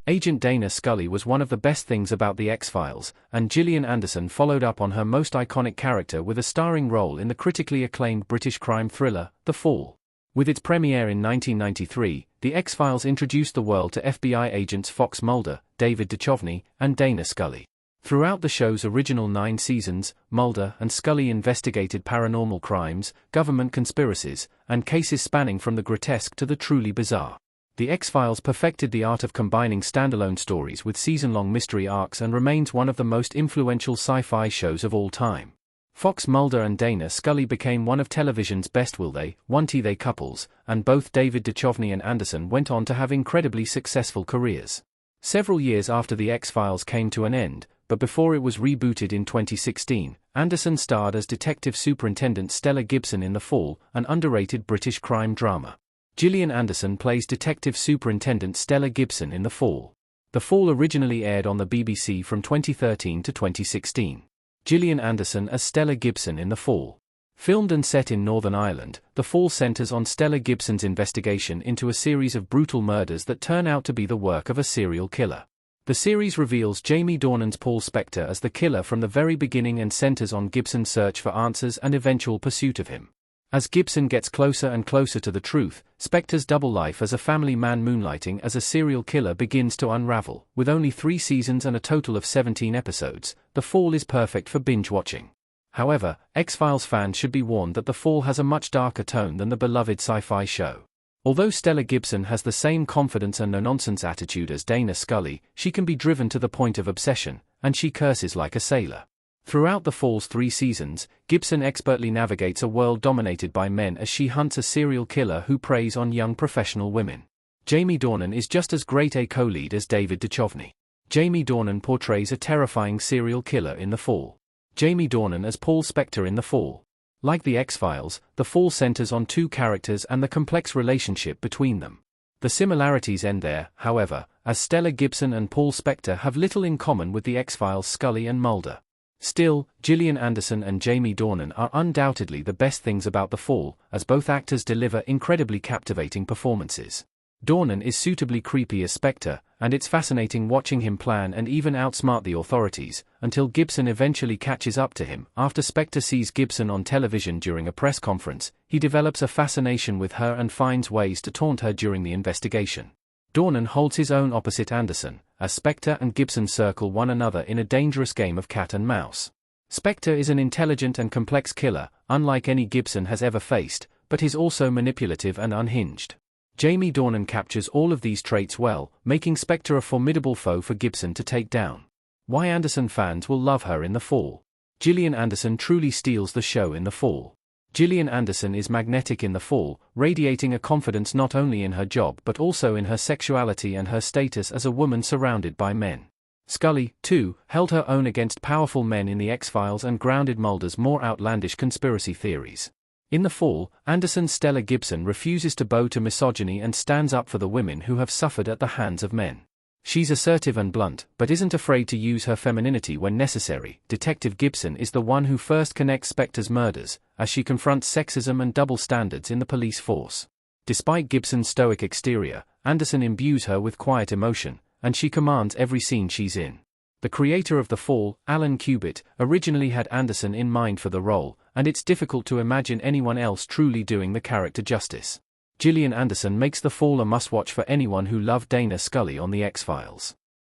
Agent Dana Scully was one of the best things about The X-Files, and Gillian Anderson followed up on her most iconic character with a starring role in the critically acclaimed British crime thriller, The Fall. With its premiere in 1993, The X-Files introduced the world to FBI agents Fox Mulder, David Duchovny, and Dana Scully. Throughout the show's original 9 seasons, Mulder and Scully investigated paranormal crimes, government conspiracies, and cases spanning from the grotesque to the truly bizarre. The X-Files perfected the art of combining standalone stories with season-long mystery arcs and remains one of the most influential sci-fi shows of all time. Fox Mulder and Dana Scully became one of television's best will-they-won't-they couples, and both David Duchovny and Anderson went on to have incredibly successful careers. Several years after The X-Files came to an end, but before it was rebooted in 2016, Anderson starred as Detective Superintendent Stella Gibson in The Fall, an underrated British crime drama. Gillian Anderson plays Detective Superintendent Stella Gibson in The Fall. The Fall originally aired on the BBC from 2013 to 2016. Gillian Anderson as Stella Gibson in The Fall. Filmed and set in Northern Ireland, The Fall centres on Stella Gibson's investigation into a series of brutal murders that turn out to be the work of a serial killer. The series reveals Jamie Dornan's Paul Spector as the killer from the very beginning and centres on Gibson's search for answers and eventual pursuit of him. As Gibson gets closer and closer to the truth, Spector's double life as a family man moonlighting as a serial killer begins to unravel. With only 3 seasons and a total of 17 episodes, The Fall is perfect for binge-watching. However, X-Files fans should be warned that The Fall has a much darker tone than the beloved sci-fi show. Although Stella Gibson has the same confidence and no-nonsense attitude as Dana Scully, she can be driven to the point of obsession, and she curses like a sailor. Throughout The Fall's 3 seasons, Gibson expertly navigates a world dominated by men as she hunts a serial killer who preys on young professional women. Jamie Dornan is just as great a co-lead as David Duchovny. Jamie Dornan portrays a terrifying serial killer in The Fall. Jamie Dornan as Paul Spector in The Fall. Like The X-Files, The Fall centers on 2 characters and the complex relationship between them. The similarities end there, however, as Stella Gibson and Paul Spector have little in common with The X-Files' Scully and Mulder. Still, Gillian Anderson and Jamie Dornan are undoubtedly the best things about The Fall, as both actors deliver incredibly captivating performances. Dornan is suitably creepy as Spector, and it's fascinating watching him plan and even outsmart the authorities, until Gibson eventually catches up to him. After Spector sees Gibson on television during a press conference, he develops a fascination with her and finds ways to taunt her during the investigation. Dornan holds his own opposite Anderson, as Spector and Gibson circle one another in a dangerous game of cat and mouse. Spector is an intelligent and complex killer, unlike any Gibson has ever faced, but he's also manipulative and unhinged. Jamie Dornan captures all of these traits well, making Spector a formidable foe for Gibson to take down. Why Anderson fans will love her in The Fall. Gillian Anderson truly steals the show in The Fall. Gillian Anderson is magnetic in The Fall, radiating a confidence not only in her job but also in her sexuality and her status as a woman surrounded by men. Scully, too, held her own against powerful men in The X-Files and grounded Mulder's more outlandish conspiracy theories. In The Fall, Anderson's Stella Gibson refuses to bow to misogyny and stands up for the women who have suffered at the hands of men. She's assertive and blunt, but isn't afraid to use her femininity when necessary. Detective Gibson is the one who first connects Spector's murders, as she confronts sexism and double standards in the police force. Despite Gibson's stoic exterior, Anderson imbues her with quiet emotion, and she commands every scene she's in. The creator of The Fall, Alan Cubitt, originally had Anderson in mind for the role, and it's difficult to imagine anyone else truly doing the character justice. Gillian Anderson makes The Fall a must-watch for anyone who loved Dana Scully on The X-Files.